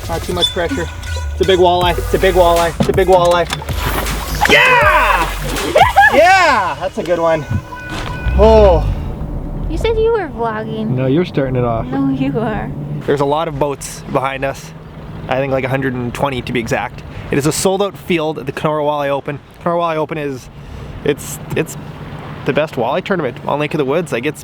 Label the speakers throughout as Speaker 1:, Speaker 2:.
Speaker 1: Not too much pressure. It's a big walleye. It's a big walleye. It's a big walleye. Yeah! Yeah! That's a good one. Oh.
Speaker 2: You said you were vlogging.
Speaker 1: No, you're starting it off.
Speaker 2: No, you are.
Speaker 1: There's a lot of boats behind us. I think like 120 to be exact. It is a sold out field at the KENORA Walleye Open. KENORA Walleye Open is, it's the best walleye tournament on Lake of the Woods. Like, it's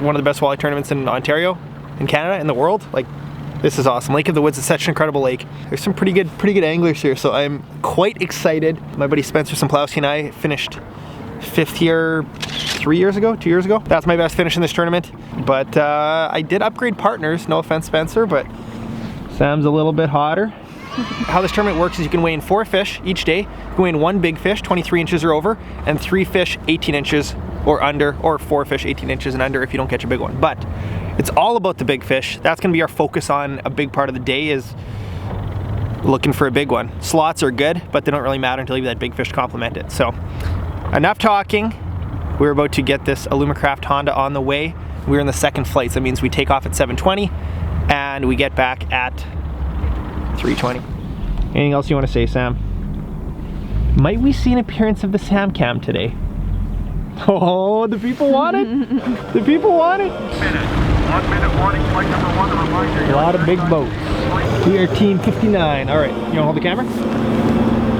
Speaker 1: one of the best walleye tournaments in Ontario, in Canada, in the world. Like, this is awesome. Lake of the Woods is such an incredible lake. There's some pretty good anglers here, so I'm quite excited. My buddy Spencer Samplowski and I finished 5th here 2 years ago. That's my best finish in this tournament. But I did upgrade partners, no offense Spencer, but Sam's a little bit hotter. How this tournament works is you can weigh in 4 fish each day. You can weigh in 1 big fish, 23 inches or over, and 3 fish, 18 inches or under, or 4 fish, 18 inches and under if you don't catch a big one. But it's all about the big fish. That's gonna be our focus on a big part of the day, is looking for a big one. Slots are good, but they don't really matter until you have that big fish to complement it. So, enough talking. We're about to get this Alumacraft Honda on the way. We're in the second flight, so that means we take off at 7:20 and we get back at 3:20. Anything else you want to say, Sam? Might we see an appearance of the Sam Cam today? Oh, the people want it. The people want it.
Speaker 3: 1 minute warning, flight number 1, a reminder.
Speaker 1: A lot of big boats. We are team 59. All right, you want to hold the camera?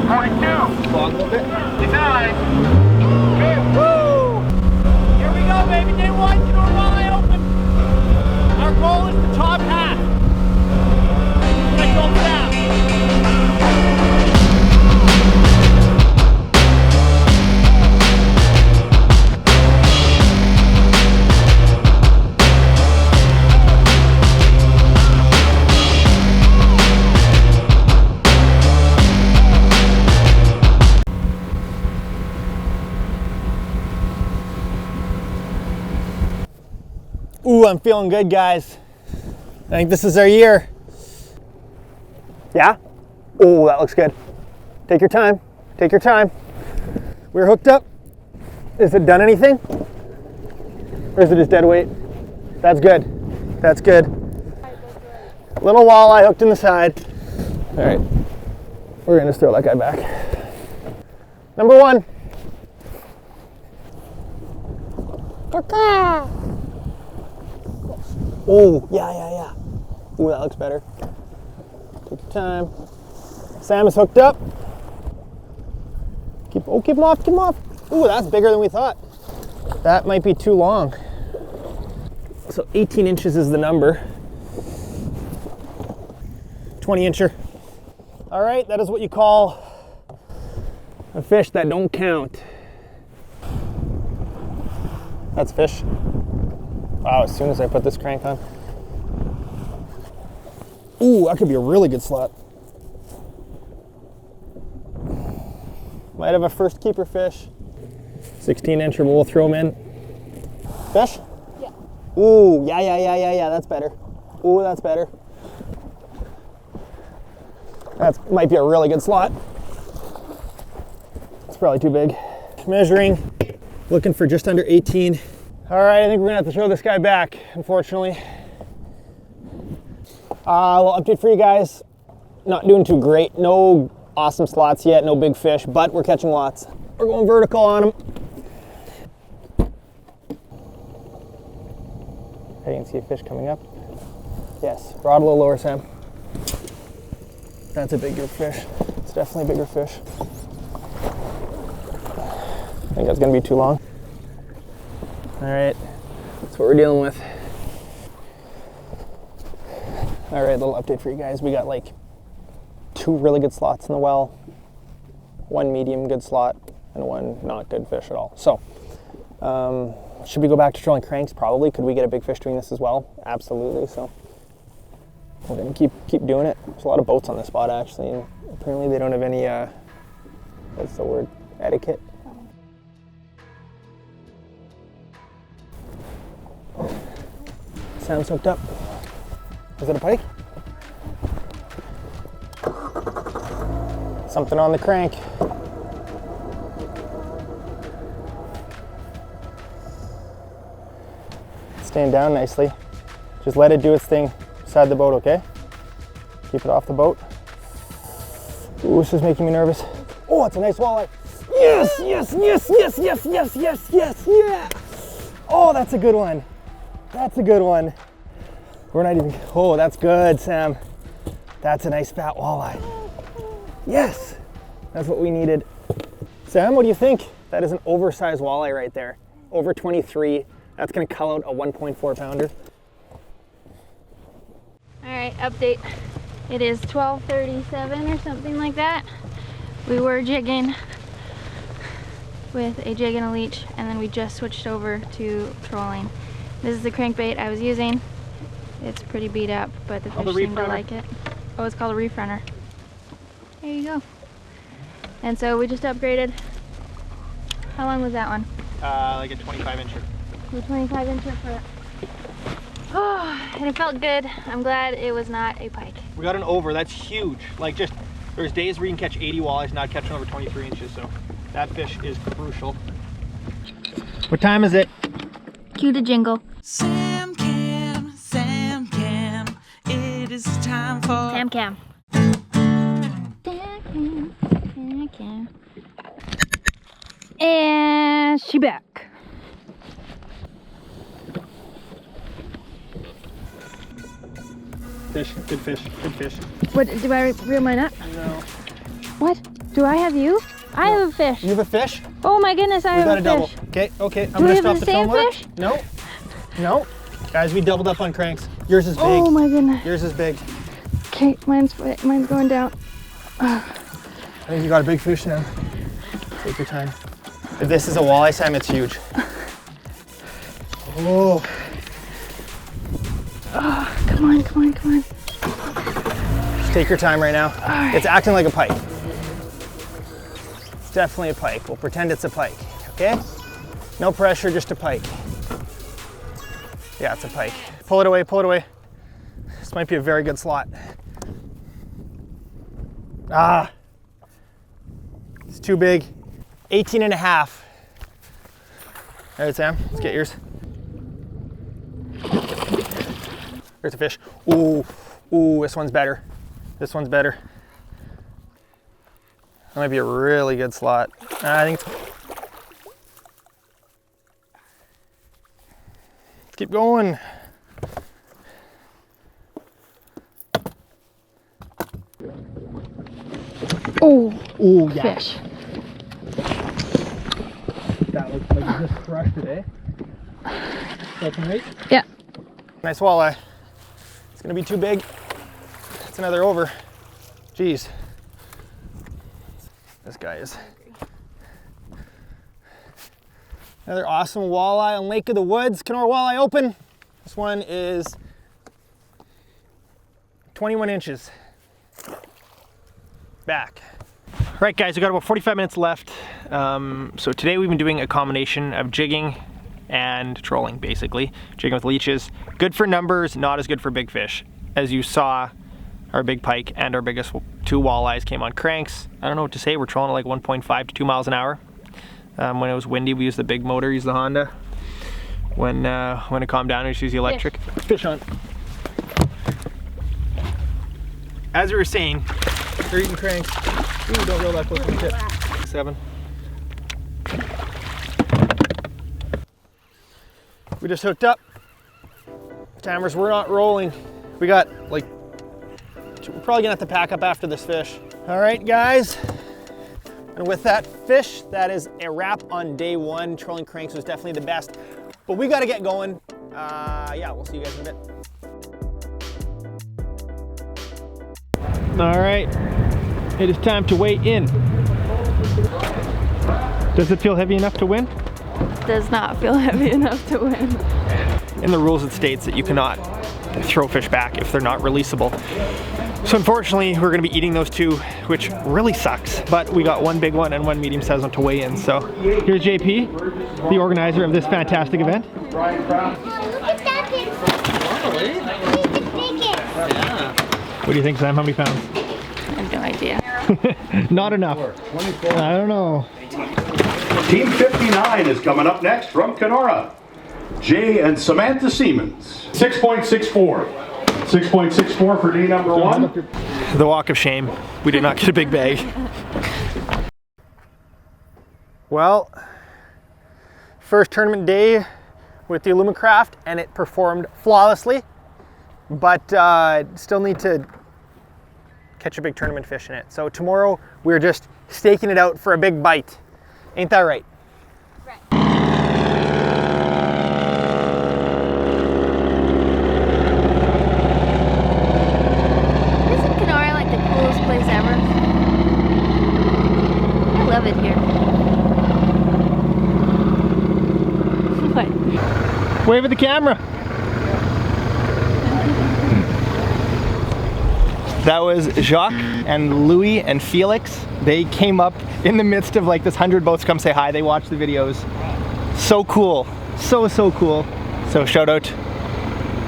Speaker 3: 42.
Speaker 1: Long a little bit.
Speaker 3: 59.
Speaker 1: Woo! Here we go, baby. Day 1, KENORA Walleye Open. Our goal is the top half. Let's go for that. Ooh, I'm feeling good, guys. I think this is our year. Yeah? Oh, that looks good. Take your time. Take your time. We're hooked up. Is it done anything? Or is it just dead weight? That's good. That's good. Little walleye hooked in the side. All right. We're gonna just throw that guy back. Number 1. Oh, yeah. Ooh, that looks better. Take your time. Sam is hooked up. Keep him off. Ooh, that's bigger than we thought. That might be too long. So 18 inches is the number. 20 incher. All right, that is what you call a fish that don't count. That's a fish. Wow, as soon as I put this crank on. Ooh, that could be a really good slot. Might have a first keeper fish. 16 incher, but we'll throw him in. Fish?
Speaker 2: Yeah.
Speaker 1: Ooh, yeah, that's better. Ooh, that's better. That might be a really good slot. It's probably too big. Measuring, looking for just under 18. All right, I think we're gonna have to throw this guy back, unfortunately. A little update for you guys. Not doing too great. No awesome slots yet, no big fish, but we're catching lots. We're going vertical on them. Hey, you can see a fish coming up. Yes, rod a little lower, Sam. That's a bigger fish. It's definitely a bigger fish. I think that's gonna be too long. All right, that's what we're dealing with. All right, little update for you guys. We got like 2 really good slots in the well, 1 medium good slot, and 1 not good fish at all. So, should we go back to trolling cranks? Probably. Could we get a big fish doing this as well? Absolutely. So, we're gonna keep doing it. There's a lot of boats on this spot actually, and apparently they don't have any, what's the word, etiquette. Sam's hooked up. Is it a pike? Something on the crank. Staying down nicely. Just let it do its thing beside the boat, okay? Keep it off the boat. Ooh, this is making me nervous. Oh, it's a nice walleye. Yes, yes, yes, yes, yes, yes, yes, yes, yeah. Oh, that's a good one. That's a good one. We're not even, oh, that's good, Sam. That's a nice fat walleye. Yes, that's what we needed. Sam, what do you think? That is an oversized walleye right there. Over 23. That's gonna cull out a 1.4 pounder.
Speaker 2: All right, update. It is 12:37 or something like that. We were jigging with a jig and a leech, and then we just switched over to trolling. This is the crankbait I was using. It's pretty beat up, but the fish seem to like it. Oh, it's called a reef runner. There you go. And so we just upgraded. How long was that one?
Speaker 1: Like a 25 incher.
Speaker 2: The 25 incher for it. Oh, and it felt good. I'm glad it was not a pike.
Speaker 1: We got an over, that's huge. Like just, there's days where you can catch 80 walleyes, not catching over 23 inches, so that fish is crucial. What time is it?
Speaker 2: Cue the jingle.
Speaker 4: Sam Cam, it is time for
Speaker 2: Sam Cam. Sam Cam. And she back.
Speaker 1: Fish, good fish, good fish.
Speaker 2: What, do I reel mine up?
Speaker 1: No.
Speaker 2: What? Do I have you? I have a fish.
Speaker 1: You have a fish?
Speaker 2: Oh my goodness, I
Speaker 1: We got
Speaker 2: have
Speaker 1: a
Speaker 2: a
Speaker 1: double.
Speaker 2: fish.
Speaker 1: Okay, okay. I'm
Speaker 2: Do we
Speaker 1: gonna
Speaker 2: have
Speaker 1: stop
Speaker 2: the
Speaker 1: the
Speaker 2: same
Speaker 1: film
Speaker 2: fish?
Speaker 1: No. No. Guys, we doubled up on cranks. Yours is big.
Speaker 2: Oh my goodness.
Speaker 1: Yours is big.
Speaker 2: Okay, mine's going down.
Speaker 1: I think you got a big fish now. Take your time. If this is a walleye, Sam, it's huge. Oh.
Speaker 2: Oh, come on, come on, come on.
Speaker 1: Just take your time right now.
Speaker 2: Right.
Speaker 1: It's acting like a pike. It's definitely a pike. We'll pretend it's a pike, okay? No pressure, just a pike. Yeah, it's a pike. Pull it away, pull it away. This might be a very good slot. Ah, it's too big. 18 and a half. All right, Sam, let's get yours. There's a fish. Ooh, ooh, this one's better. This one's better. That might be a really good slot. I think it's... Let's keep going.
Speaker 2: Oh,
Speaker 1: Ooh, yeah.
Speaker 2: fish.
Speaker 1: That looks like you just crushed it, eh? Open right?
Speaker 2: Yeah.
Speaker 1: Nice walleye. It's gonna be too big. It's another over. Jeez. This guy is. Another awesome walleye on Lake of the Woods, KENORA Walleye Open. This one is 21 inches. Back. All right, guys, we got about 45 minutes left. So today we've been doing a combination of jigging and trolling, basically. Jigging with leeches. Good for numbers, not as good for big fish. As you saw, our big pike and our biggest two walleyes came on cranks. I don't know what to say, we're trolling at like 1.5 to 2 miles an hour. When it was windy, we used the big motor, used the Honda. When it calmed down, we just used the electric. Fish on. As we were saying, they're eating cranks. Ooh, don't reel that close to the tip. 7. We just hooked up. Timers, we're not rolling. We got like, we're probably gonna have to pack up after this fish. All right, guys. And with that fish, that is a wrap on day one. Trolling cranks was definitely the best, but we gotta get going. Yeah, we'll see you guys in a bit. All right, it is time to weigh in. Does it feel heavy enough to win?
Speaker 2: Does not feel heavy enough to win.
Speaker 1: In the rules, it states that you cannot throw fish back if they're not releasable. So unfortunately, we're gonna be eating those two, which really sucks, but we got one big one and one medium-sized one to weigh in. So here's JP, the organizer of this fantastic event.
Speaker 2: Look at that thing.
Speaker 1: What do you think, Sam? How many pounds?
Speaker 2: I have no idea.
Speaker 1: Not enough. I don't know.
Speaker 5: Team 59 is coming up next from KENORA. Jay and Samantha Siemens.
Speaker 3: 6.64.
Speaker 5: 6.64 for day number one.
Speaker 1: The walk of shame. We did not get a big bag. Well, first tournament day with the Alumacraft, and it performed flawlessly, but still need to catch a big tournament fish in it. So tomorrow we're just staking it out for a big bite. Ain't that right?
Speaker 2: Isn't Kenora like the coolest place ever? I love it here. What?
Speaker 1: Wave at the camera. That was Jacques and Louis and Felix. They came up in the midst of like this 100 boats come say hi. They watched the videos. So cool. So cool. So shout out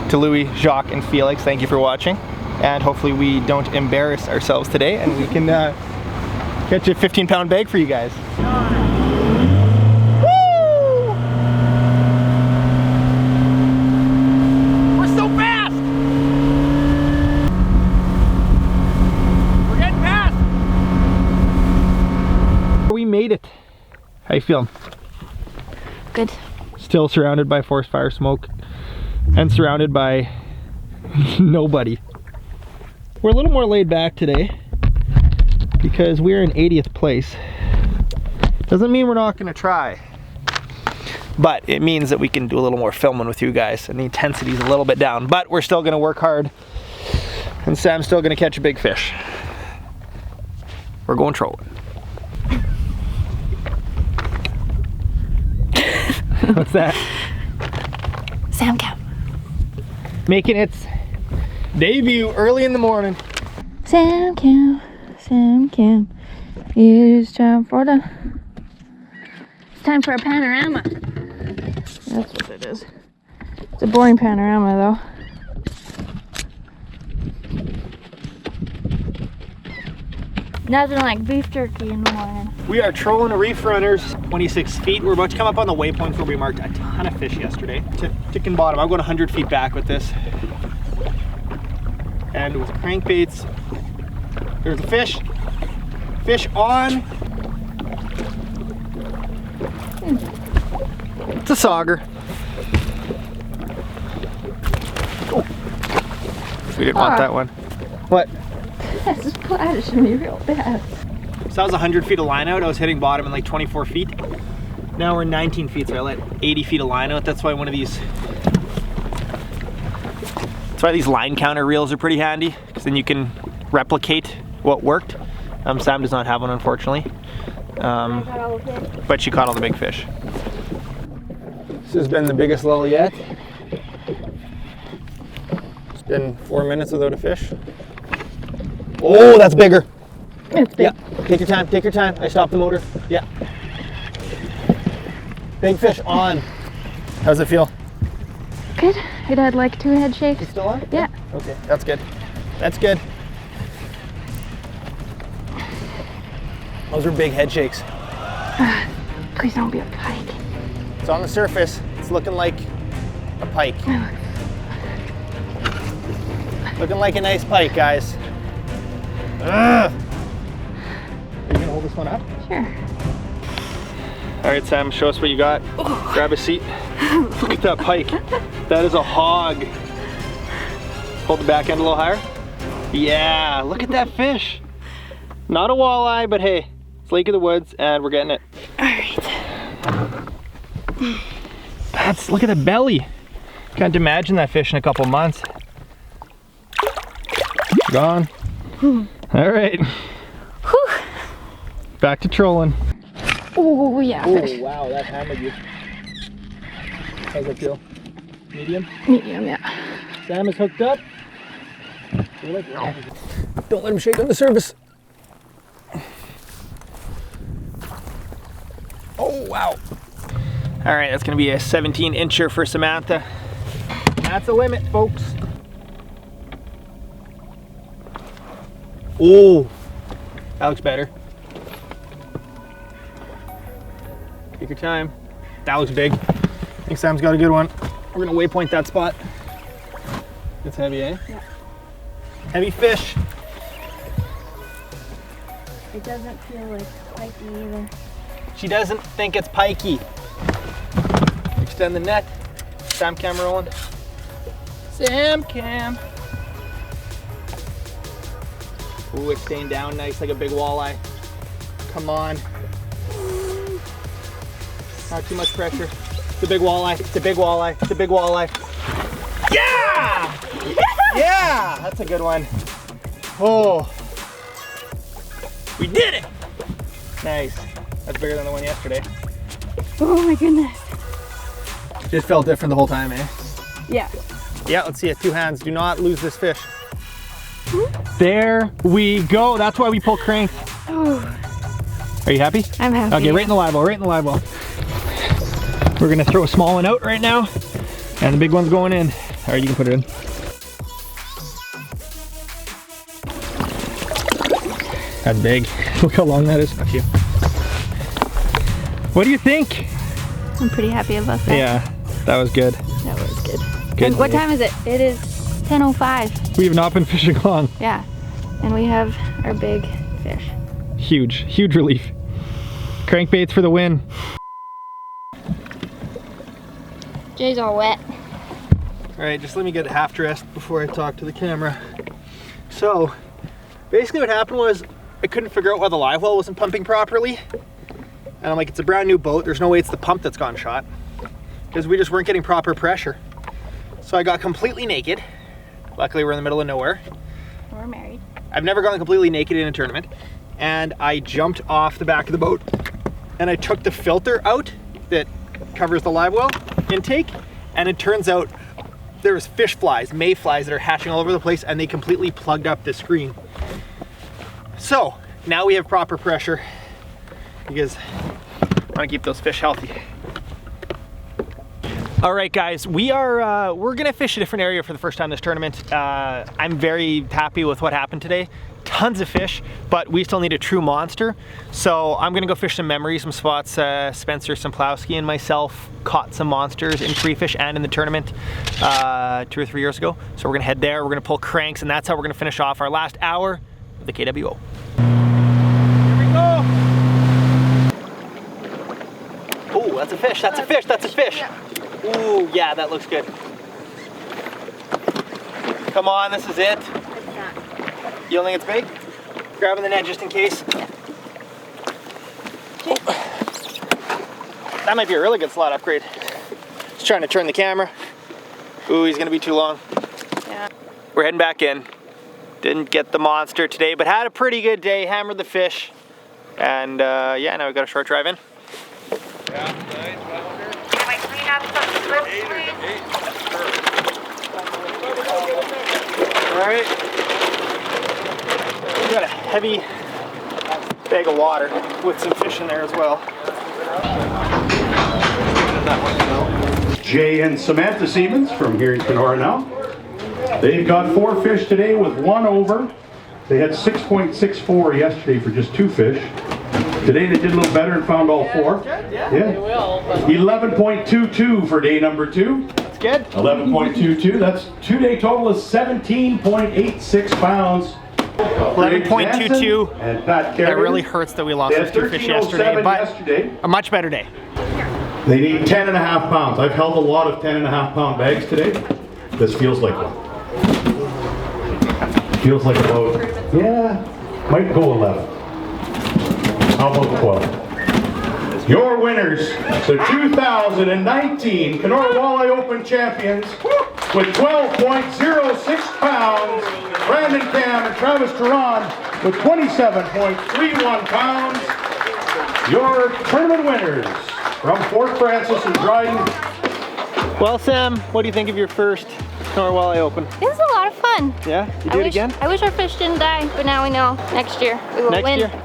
Speaker 1: to Louis, Jacques, and Felix. Thank you for watching. And hopefully we don't embarrass ourselves today and we can catch a 15-pound bag for you guys. Woo! We're so fast! We're getting past! We made it. How you feeling?
Speaker 2: Good.
Speaker 1: Still surrounded by forest fire smoke and surrounded by nobody. We're a little more laid back today because we're in 80th place. Doesn't mean we're not going to try, but it means that we can do a little more filming with you guys and the intensity's a little bit down, but we're still going to work hard and Sam's still going to catch a big fish. We're going trolling. What's that?
Speaker 2: Sam Cam.
Speaker 1: Making its debut early in the morning.
Speaker 2: Sam Cam. Sam Cam. It's time for the... It's time for a panorama. That's what it is. It's a boring panorama though. Nothing like beef jerky in the morning.
Speaker 1: We are trolling a reef runners, 26 feet. We're about to come up on the waypoint where we marked a ton of fish yesterday. Tick bottom. I'm going 100 feet back with this. And with crankbaits, there's a fish. Fish on. It's a sauger. Oh. We didn't want that one. What?
Speaker 2: This splashing me real bad.
Speaker 1: So that was 100 feet of line out. I was hitting bottom in like 24 feet. Now we're 19 feet, so I let 80 feet of line out. That's why these line counter reels are pretty handy, because then you can replicate what worked. Sam does not have one, unfortunately. But she caught all the big fish. This has been the biggest lull yet. It's been 4 minutes without a fish. Oh, that's bigger.
Speaker 2: It's big.
Speaker 1: Yeah, take your time, take your time. I stopped the motor. Yeah. Big fish on. How's it feel?
Speaker 2: Good. It had like 2 head shakes.
Speaker 1: It's still on?
Speaker 2: Yeah.
Speaker 1: Okay, that's good. That's good. Those are big head shakes.
Speaker 2: Please don't be a pike.
Speaker 1: It's on the surface. It's looking like a pike. Looking like a nice pike, guys. Are you gonna hold this one up?
Speaker 2: Sure.
Speaker 1: All right, Sam, show us what you got. Grab a seat. Look at that pike. That is a hog. Hold the back end a little higher. Yeah, look at that fish. Not a walleye, but hey, it's Lake of the Woods and we're getting it.
Speaker 2: All right.
Speaker 1: Look at the belly. Can't imagine that fish in a couple months. Gone. All right.
Speaker 2: Whew.
Speaker 1: Back to trolling.
Speaker 2: Oh yeah, fish.
Speaker 1: Oh wow, that hammered you. How's it feel? Medium?
Speaker 2: Medium, yeah.
Speaker 1: Sam is hooked up. Don't let him shake on the surface. Oh wow. All right, that's gonna be a 17-incher for Samantha. That's the limit, folks. Oh, that looks better. Take your time. That looks big. I think Sam's got a good one. We're gonna waypoint that spot. It's heavy, eh?
Speaker 2: Yeah.
Speaker 1: Heavy fish.
Speaker 2: It doesn't feel like spiky either.
Speaker 1: She doesn't think it's pikey. Extend the net. Sam cam rolling. Sam cam. Ooh, it's staying down nice like a big walleye. Come on. Not too much pressure. It's a big walleye. It's a big walleye. It's a big walleye. Yeah! Yeah! That's a good one. Oh. We did it! Nice. That's bigger than the one yesterday.
Speaker 2: Oh my goodness.
Speaker 1: Just felt different the whole time, eh?
Speaker 2: Yeah.
Speaker 1: Yeah, let's see it. 2 hands. Do not lose this fish. There we go. That's why we pull crank.
Speaker 2: Oh,
Speaker 1: Are you happy?
Speaker 2: I'm happy.
Speaker 1: Okay, right in the live well, right in the live well. We're gonna throw a small one out right now, and the big one's going in. All right, you can put it in. That's big. Look how long that is. Fuck you. What do you think?
Speaker 2: I'm pretty happy about that.
Speaker 1: Yeah, that was good.
Speaker 2: That was good.
Speaker 1: Good.
Speaker 2: And what time is it? It is 10:05.
Speaker 1: We have not been fishing long.
Speaker 2: Yeah. And we have our big fish.
Speaker 1: Huge, huge relief. Crankbaits for the win.
Speaker 2: Jay's all wet.
Speaker 1: All right, just let me get half dressed before I talk to the camera. So, basically what happened was I couldn't figure out why the live well wasn't pumping properly. And I'm like, it's a brand new boat. There's no way it's the pump that's gone shot. Because we just weren't getting proper pressure. So I got completely naked. Luckily we're in the middle of nowhere.
Speaker 2: We're married.
Speaker 1: I've never gone completely naked in a tournament. And I jumped off the back of the boat and I took the filter out that covers the live well intake. And it turns out there's fish flies, mayflies that are hatching all over the place, and they completely plugged up the screen. So now we have proper pressure because I want to keep those fish healthy. All right, guys, we're gonna fish a different area for the first time this tournament. I'm very happy with what happened today. Tons of fish, but we still need a true monster. So I'm gonna go fish some memories, some spots. Spencer Samplowski and myself caught some monsters in free fish and in the tournament 2 or 3 years ago. So we're gonna head there, we're gonna pull cranks, and that's how we're gonna finish off our last hour of the KWO. Here we go. Oh, that's a fish, that's a fish, that's a fish. Ooh, yeah, that looks good. Come on, this is it. You don't think it's big? Grabbing the net just in case. Oh. That might be a really good slot upgrade. Just trying to turn the camera. Ooh, he's gonna be too long.
Speaker 2: Yeah.
Speaker 1: We're heading back in. Didn't get the monster today, but had a pretty good day. Hammered the fish. And yeah, now we got a short drive in.
Speaker 3: Yeah, nice. Can I clean up some strips, please?
Speaker 1: All right. We got a heavy bag of water with some fish in there as well.
Speaker 5: Jay and Samantha Siemens from here in Kenora now. They've got 4 fish today with 1 over. They had 6.64 yesterday for just 2 fish. Today they did a little better and found all 4. Yeah. 11.22 for day number 2.
Speaker 1: That's good.
Speaker 5: 11.22. That's 2-day total is 17.86 pounds.
Speaker 1: 11.22.
Speaker 5: And Pat
Speaker 1: That really hurts that we lost those 2 fish yesterday, but a much better day.
Speaker 5: They need 10.5 pounds. I've held a lot of 10.5 pound bags today. This feels like one. Feels like about, yeah, might go 11. How about 12? Your winners, the 2019 Kenora Walleye Open champions with 12.06 pounds, Brandon Cam and Travis Teran with 27.31 pounds. Your tournament winners from Fort Francis and Dryden.
Speaker 1: Well, Sam, what do you think of your first Kenora Walleye Open?
Speaker 2: It was a lot of fun.
Speaker 1: Yeah? You do it again?
Speaker 2: I wish our fish didn't die, but now we know. Next year we will win.
Speaker 1: Next year?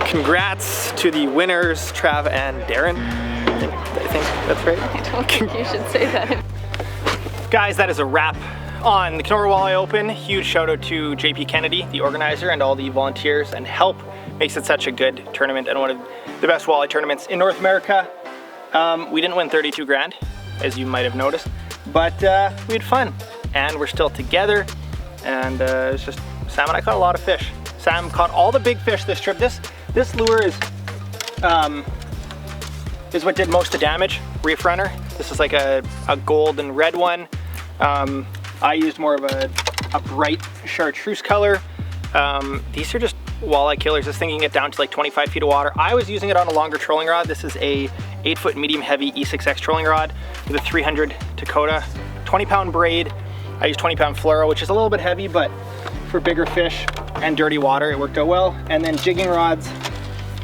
Speaker 1: Congrats to the winners, Trav and Darren. I think that's right.
Speaker 2: I don't think you should say that.
Speaker 1: Guys, that is a wrap on the Kenora Walleye Open. Huge shout out to JP Kennedy, the organizer, and all the volunteers and help. Makes it such a good tournament and one of the best walleye tournaments in North America. We didn't win 32 grand, as you might have noticed, but we had fun, and we're still together, and it's just, Sam and I caught a lot of fish. Sam caught all the big fish this trip. This lure is what did most of the damage, Reef Runner. This is like a gold and red one. I used more of a bright chartreuse color. These are just walleye killers. This thing you can get down to like 25 feet of water. I was using it on a longer trolling rod. This is a 8-foot medium heavy E6X trolling rod with a 300 Dakota, 20-pound braid. I use 20-pound fluoro, which is a little bit heavy, but for bigger fish and dirty water, it worked out well. And then jigging rods.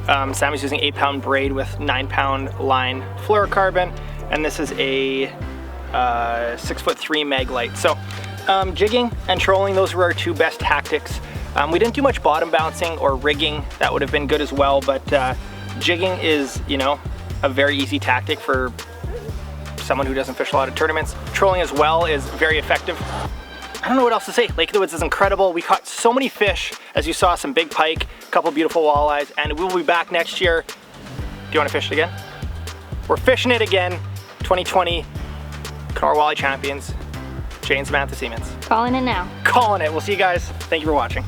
Speaker 1: Sam is using 8-pound braid with 9-pound line fluorocarbon, and this is a 6'3" mag light. So jigging and trolling, those were our two best tactics. We didn't do much bottom bouncing or rigging. That would have been good as well, but jigging is, you know, a very easy tactic for someone who doesn't fish a lot of tournaments. Trolling as well is very effective. I don't know what else to say. Lake of the Woods is incredible. We caught so many fish, as you saw, some big pike, a couple beautiful walleyes, and we will be back next year. Do you want to fish it again? We're fishing it again, 2020, Kenora Walleye Champions, Jay and Samantha Siemens.
Speaker 2: Calling it now.
Speaker 1: Calling it. We'll see you guys. Thank you for watching.